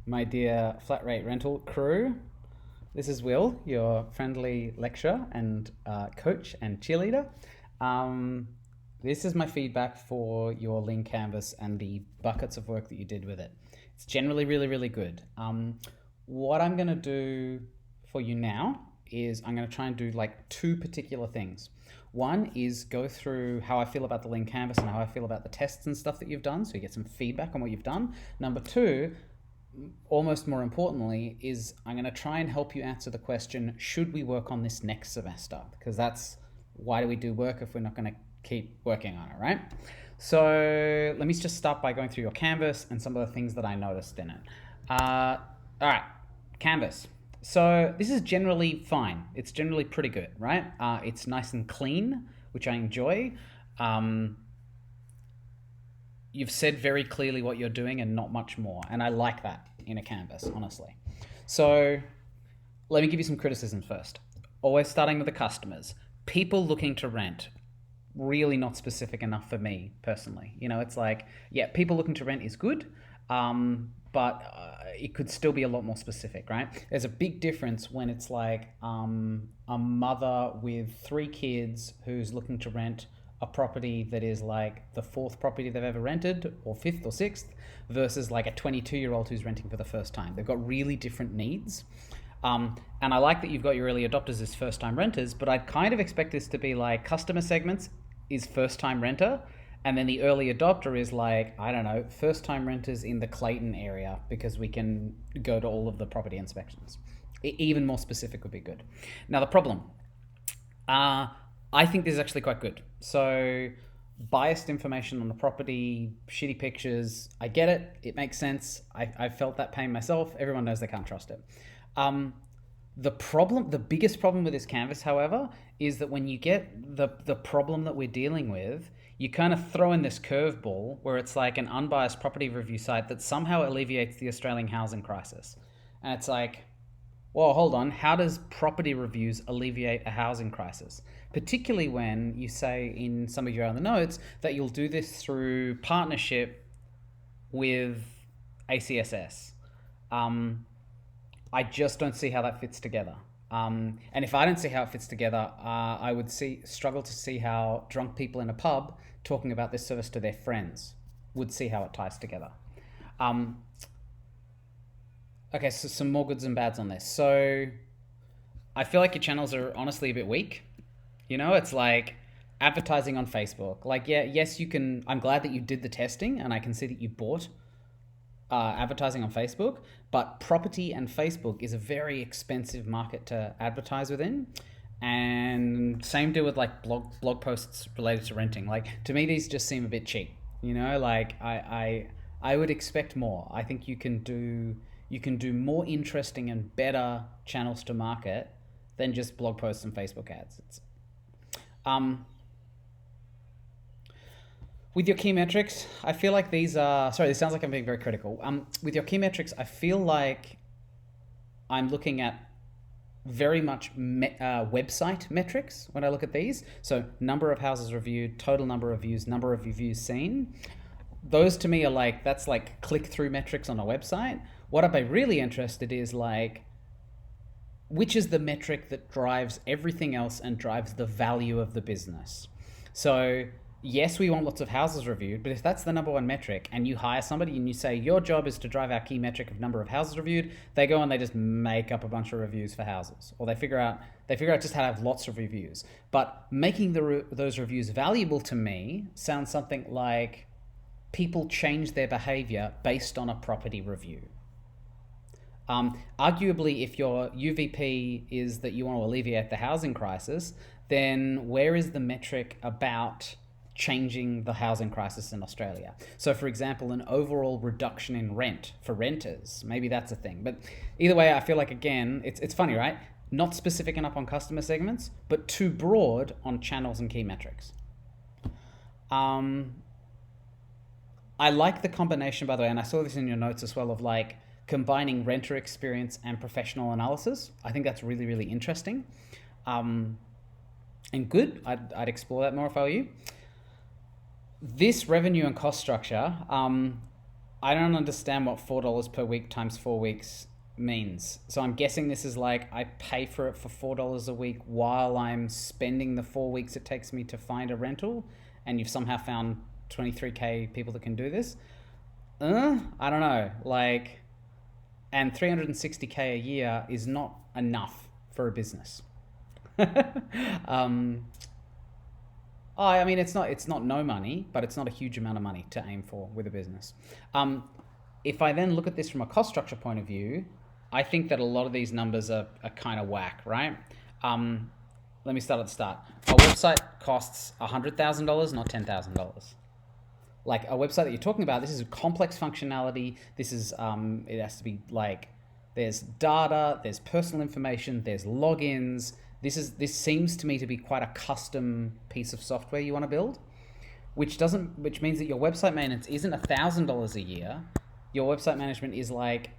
my dear flat rate rental crew. This is Will, your friendly lecturer and coach and cheerleader. Um, this is my feedback for your lean canvas and the buckets of work that you did with it. It's generally really, really good. What I'm going to do for you now is I'm going to try and do like two particular things. One is go through how I feel about the lean canvas and how I feel about the tests and stuff that you've done, so you get some feedback on what you've done. Number two, almost more importantly, is I'm going to try and help you answer the question, should we work on this next semester? Because that's why do we do work if we're not going to keep working on it, right? So let me just start by going through your canvas and some of the things that I noticed in it. All right, canvas. So this is generally fine. It's generally pretty good, right? It's nice and clean, which I enjoy. You've said very clearly what you're doing and not much more. And I like that in a canvas, honestly. So let me give you some criticisms first. Always starting with the customers. People looking to rent. Really not specific enough for me personally. You know, it's like, yeah, people looking to rent is good. But it could still be a lot more specific, right? There's a big difference when it's like a mother with 3 kids who's looking to rent a property that is like the 4th property they've ever rented, or 5th or 6th, versus like a 22-year-old who's renting for the first time. They've got really different needs. And I like that you've got your early adopters as first-time renters, but I'd kind of expect this to be like customer segments is first-time renter, and then the early adopter is like, I don't know, first-time renters in the Clayton area because we can go to all of the property inspections. Even more specific would be good. Now the problem, I think this is actually quite good. So biased information on the property, shitty pictures, I get it. It makes sense. I felt that pain myself. Everyone knows they can't trust it. The biggest problem with this canvas, however, is that when you get the problem that we're dealing with, you kind of throw in this curveball where it's like an unbiased property review site that somehow alleviates the Australian housing crisis. And it's like, well, hold on, how does property reviews alleviate a housing crisis? Particularly when you say in some of your other notes that you'll do this through partnership with ACSS. I just don't see how that fits together. And if I don't see how it fits together, I would struggle to see how drunk people in a pub talking about this service to their friends would see how it ties together. Okay, so some more goods and bads on this. So I feel like your channels are honestly a bit weak. You know, it's like advertising on Facebook. Like, yeah, yes, you can. I'm glad that you did the testing and I can see that you bought advertising on Facebook, but property and Facebook is a very expensive market to advertise within. And same deal with like blog posts related to renting. Like, to me, these just seem a bit cheap. You know, like I would expect more. I think you can do more interesting and better channels to market than just blog posts and Facebook ads. With your key metrics, I feel like these are... Sorry, this sounds like I'm being very critical. With your key metrics, I feel like I'm looking at very much website metrics when I look at these. So number of houses reviewed, total number of views, number of reviews seen. Those to me are like, that's like click-through metrics on a website. What I'd be really interested is like, which is the metric that drives everything else and drives the value of the business? So yes, we want lots of houses reviewed, but if that's the number one metric and you hire somebody and you say your job is to drive our key metric of number of houses reviewed, they go and they just make up a bunch of reviews for houses, or they figure out just how to have lots of reviews. But making those reviews valuable to me sounds something like people change their behavior based on a property review. Arguably, if your UVP is that you want to alleviate the housing crisis, then where is the metric about changing the housing crisis in Australia? So for example, an overall reduction in rent for renters, maybe that's a thing. But either way, I feel like, again, it's funny, right? Not specific enough on customer segments, but too broad on channels and key metrics. I like the combination, by the way, and I saw this in your notes as well, of like combining renter experience and professional analysis. I think that's really, really interesting and good. I'd explore that more if I were you. This revenue and cost structure, I don't understand what $4 per week times 4 weeks means. So I'm guessing this is like I pay for it for $4 a week while I'm spending the 4 weeks it takes me to find a rental, and you've somehow found 23K people that can do this. I don't know. Like, and 360K a year is not enough for a business. um, I mean, it's not no money, but it's not a huge amount of money to aim for with a business. If I then look at this from a cost structure point of view, I think that a lot of these numbers are kind of whack, right? Let me start at the start. A website costs $100,000, not $10,000. Like a website that you're talking about, this is a complex functionality. This is it has to be like there's data, there's personal information, there's logins. This seems to me to be quite a custom piece of software you want to build, which means that your website maintenance isn't $1,000 a year. Your website management is like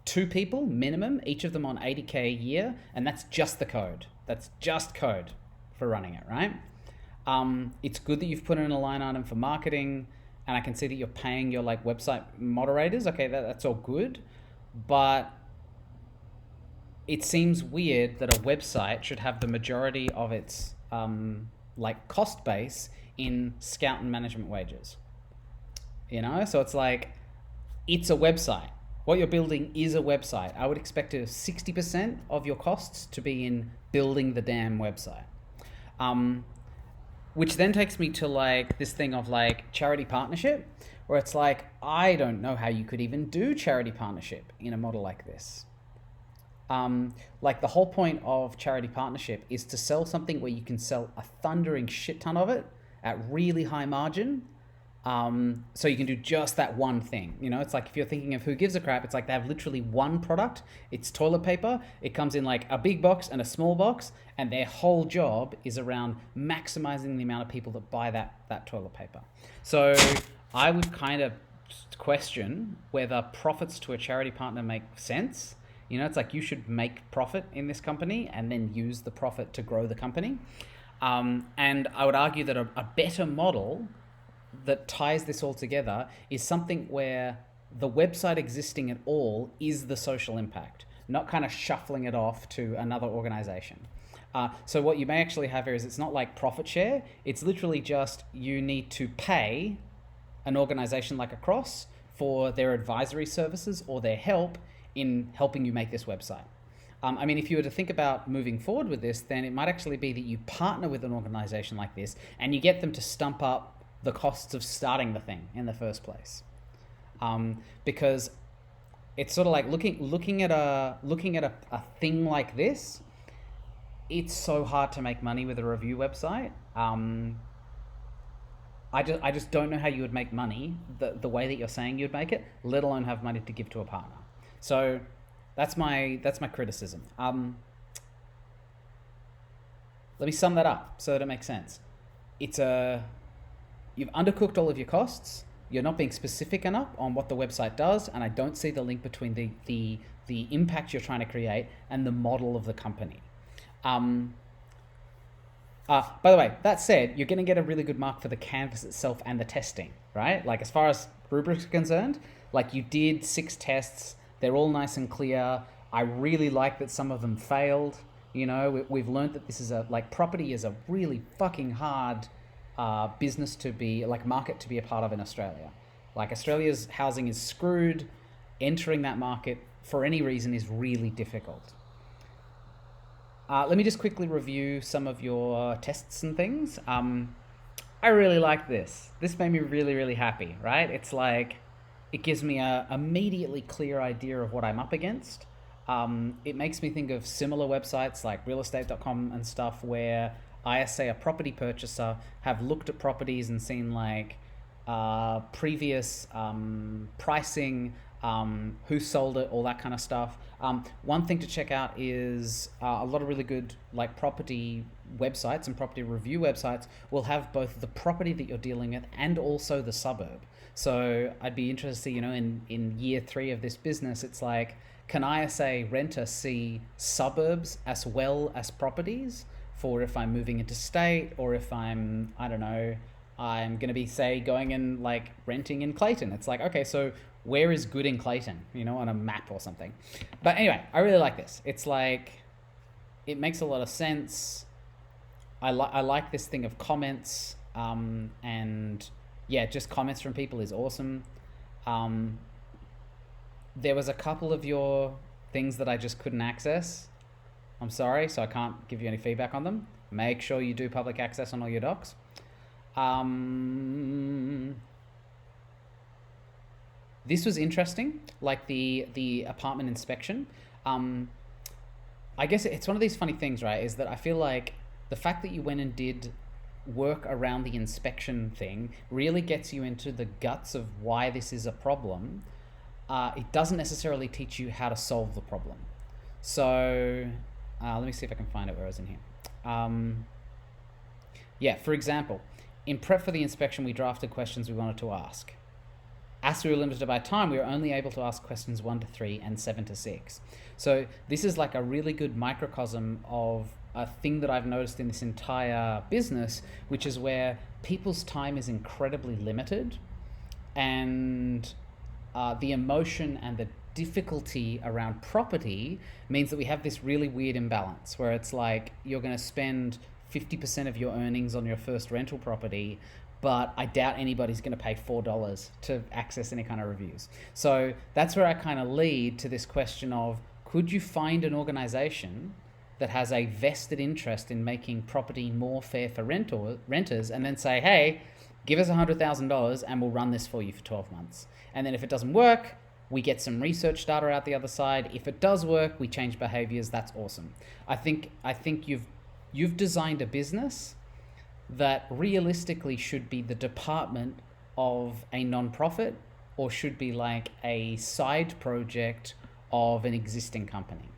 2 people minimum, each of them on 80K a year, and that's just the code. That's just code for running it, right? It's good that you've put in a line item for marketing, and I can see that you're paying your like website moderators. Okay, that's all good, but it seems weird that a website should have the majority of its like cost base in scout and management wages. So it's like it's a website. What you're building is a website. I would expect 60% of your costs to be in building the damn website. Which then takes me to like this thing of like charity partnership, where it's like, I don't know how you could even do charity partnership in a model like this. Like the whole point of charity partnership is to sell something where you can sell a thundering shit ton of it at really high margin. So you can do just that one thing. It's like if you're thinking of Who Gives a Crap, it's like they have literally one product. It's toilet paper. It comes in like a big box and a small box, and their whole job is around maximizing the amount of people that buy that toilet paper. So I would kind of question whether profits to a charity partner make sense. It's like you should make profit in this company and then use the profit to grow the company. And I would argue that a better model that ties this all together is something where the website existing at all is the social impact, not kind of shuffling it off to another organization. So what you may actually have here is it's not like profit share. It's literally just you need to pay an organization like Across for their advisory services or their help in helping you make this website. I mean, if you were to think about moving forward with this, then it might actually be that you partner with an organization like this and you get them to stump up the costs of starting the thing in the first place. Because it's sort of like looking at a thing like this, it's so hard to make money with a review website. I just don't know how you would make money the way that you're saying you'd make it, let alone have money to give to a partner. So that's my criticism. Let me sum that up so that it makes sense. You've undercooked all of your costs. You're not being specific enough on what the website does, and I don't see the link between the impact you're trying to create and the model of the company. By the way, that said, you're going to get a really good mark for the canvas itself and the testing, right? Like as far as rubrics are concerned, like you did 6 tests. They're all nice and clear. I really like that some of them failed. We've learned that this is property is a really fucking hard business to be, like market to be a part of in Australia. Like Australia's housing is screwed. Entering that market for any reason is really difficult. Let me just quickly review some of your tests and things. I really like this. This made me really, really happy, right? It's like, it gives me a immediately clear idea of what I'm up against. It makes me think of similar websites like realestate.com and stuff where I, as say a property purchaser, have looked at properties and seen like previous pricing, who sold it, all that kind of stuff. One thing to check out is a lot of really good like property websites and property review websites will have both the property that you're dealing with and also the suburb. So I'd be interested, in year 3 of this business, it's like, can I, as a renter, see suburbs as well as properties for if I'm moving into state or if I'm, I don't know, I'm going to be, say, going and like renting in Clayton. It's like, okay, so where is good in Clayton, on a map or something. But anyway, I really like this. It's like, it makes a lot of sense. I like this thing of comments, and yeah, just comments from people is awesome. There was a couple of your things that I just couldn't access. I'm sorry, so I can't give you any feedback on them. Make sure you do public access on all your docs. This was interesting, like the apartment inspection. I guess it's one of these funny things, right? Is that I feel like the fact that you went and did work around the inspection thing really gets you into the guts of why this is a problem. It doesn't necessarily teach you how to solve the problem. So let me see if I can find it where I was in here. Yeah, for example, in prep for the inspection, we drafted questions we wanted to ask. As we were limited by time, we were only able to ask questions 1 to 3 and 7 to 6. So this is like a really good microcosm of a thing that I've noticed in this entire business, which is where people's time is incredibly limited, and the emotion and the difficulty around property means that we have this really weird imbalance where it's like you're going to spend 50% of your earnings on your first rental property, but I doubt anybody's going to pay $4 to access any kind of reviews. So that's where I kind of lead to this question of, could you find an organization that has a vested interest in making property more fair for renters, and then say, hey, give us $100,000 and we'll run this for you for 12 months. And then if it doesn't work, we get some research data out the other side. If it does work, we change behaviors. That's awesome. I think you've designed a business that realistically should be the department of a nonprofit, or should be like a side project of an existing company.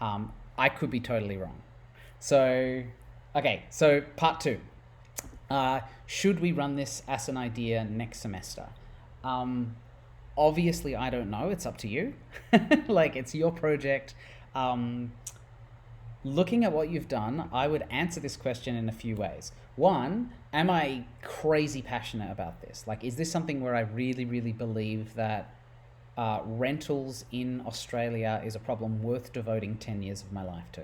I could be totally wrong. So, okay, so part 2. Should we run this as an idea next semester? Obviously, I don't know. It's up to you. Like, it's your project. Looking at what you've done, I would answer this question in a few ways. One, am I crazy passionate about this? Like, is this something where I really, really believe that rentals in Australia is a problem worth devoting 10 years of my life to?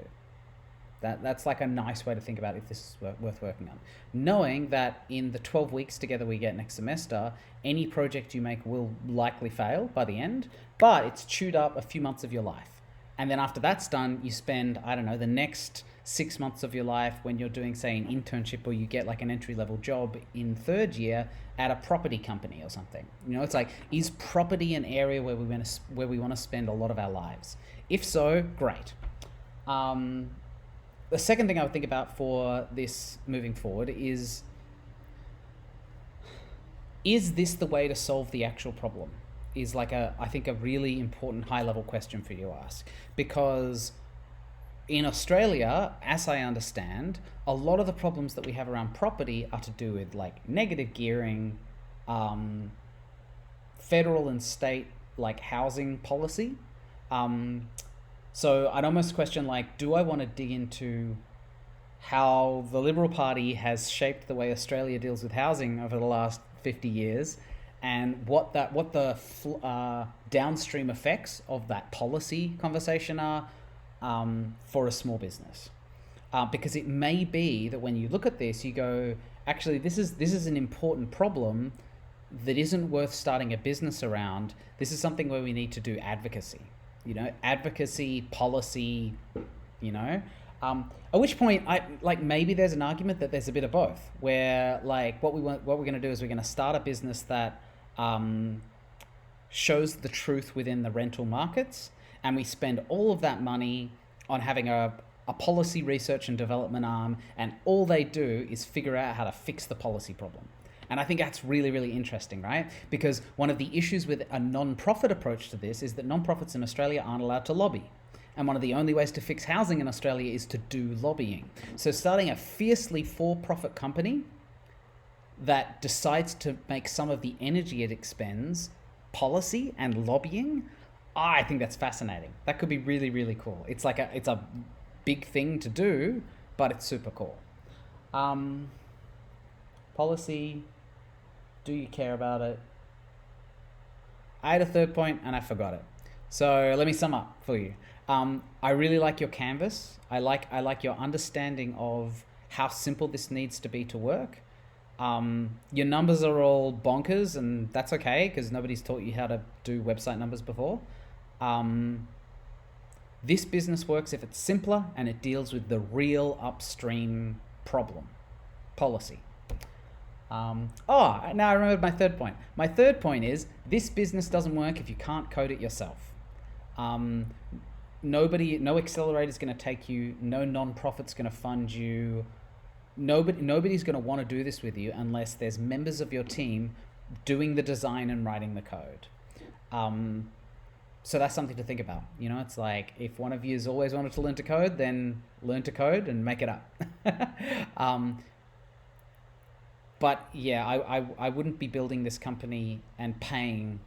That's like a nice way to think about if this is worth working on. Knowing that in the 12 weeks together we get next semester, any project you make will likely fail by the end, but it's chewed up a few months of your life. And then after that's done, you spend, I don't know, the next 6 months of your life when you're doing, say, an internship, or you get like an entry-level job in third year at a property company or something. It's like, is property an area where we want to spend a lot of our lives? If so, great. The second thing I would think about for this moving forward is this the way to solve the actual problem? Is like I think a really important high-level question for you to ask. Because in Australia, as I understand, a lot of the problems that we have around property are to do with like negative gearing, federal and state like housing policy. So I'd almost question, like, do I want to dig into how the Liberal Party has shaped the way Australia deals with housing over the last 50 years, and what the downstream effects of that policy conversation are for a small business? Because it may be that when you look at this, you go, actually, this is an important problem that isn't worth starting a business around. This is something where we need to do advocacy. Advocacy, policy, at which point maybe there's an argument that there's a bit of both, where like what we're going to do is we're going to start a business that shows the truth within the rental markets, and we spend all of that money on having a policy research and development arm, and all they do is figure out how to fix the policy problem. And I think that's really, really interesting, right? Because one of the issues with a non-profit approach to this is that non-profits in Australia aren't allowed to lobby. And one of the only ways to fix housing in Australia is to do lobbying. So starting a fiercely for-profit company that decides to make some of the energy it expends policy and lobbying, I think that's fascinating. That could be really, really cool. It's a big thing to do, but it's super cool. Policy. Do you care about it? I had a third point and I forgot it. So let me sum up for you. I really like your canvas. I like your understanding of how simple this needs to be to work. Your numbers are all bonkers, and that's okay because nobody's taught you how to do website numbers before. Um, this business works if it's simpler and it deals with the real upstream problem, policy. Now I remembered my third point. My third point is this business doesn't work if you can't code it yourself. Um, no accelerator is going to take you. No non-profit's going to fund you. Nobody's going to want to do this with you unless there's members of your team doing the design and writing the code. So that's something to think about. You know, it's like if one of you has always wanted to learn to code, then learn to code and make it up. But yeah, I wouldn't be building this company and paying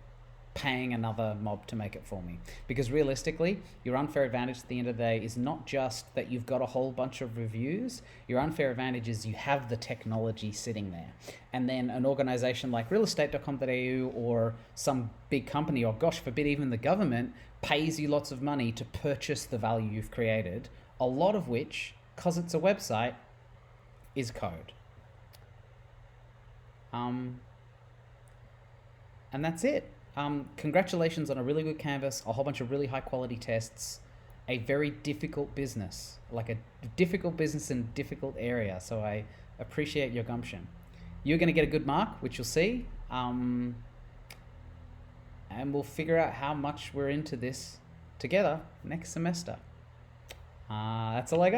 another mob to make it for me, because realistically your unfair advantage at the end of the day is not just that you've got a whole bunch of reviews. Your unfair advantage is you have the technology sitting there, and then an organization like realestate.com.au or some big company, or gosh forbid even the government, pays you lots of money to purchase the value you've created, a lot of which, because it's a website, is code. And that's it. Congratulations on a really good canvas, a whole bunch of really high quality tests, a very difficult business, like a difficult business in a difficult area. So I appreciate your gumption. You're going to get a good mark, which you'll see. And we'll figure out how much we're into this together next semester. That's all I got.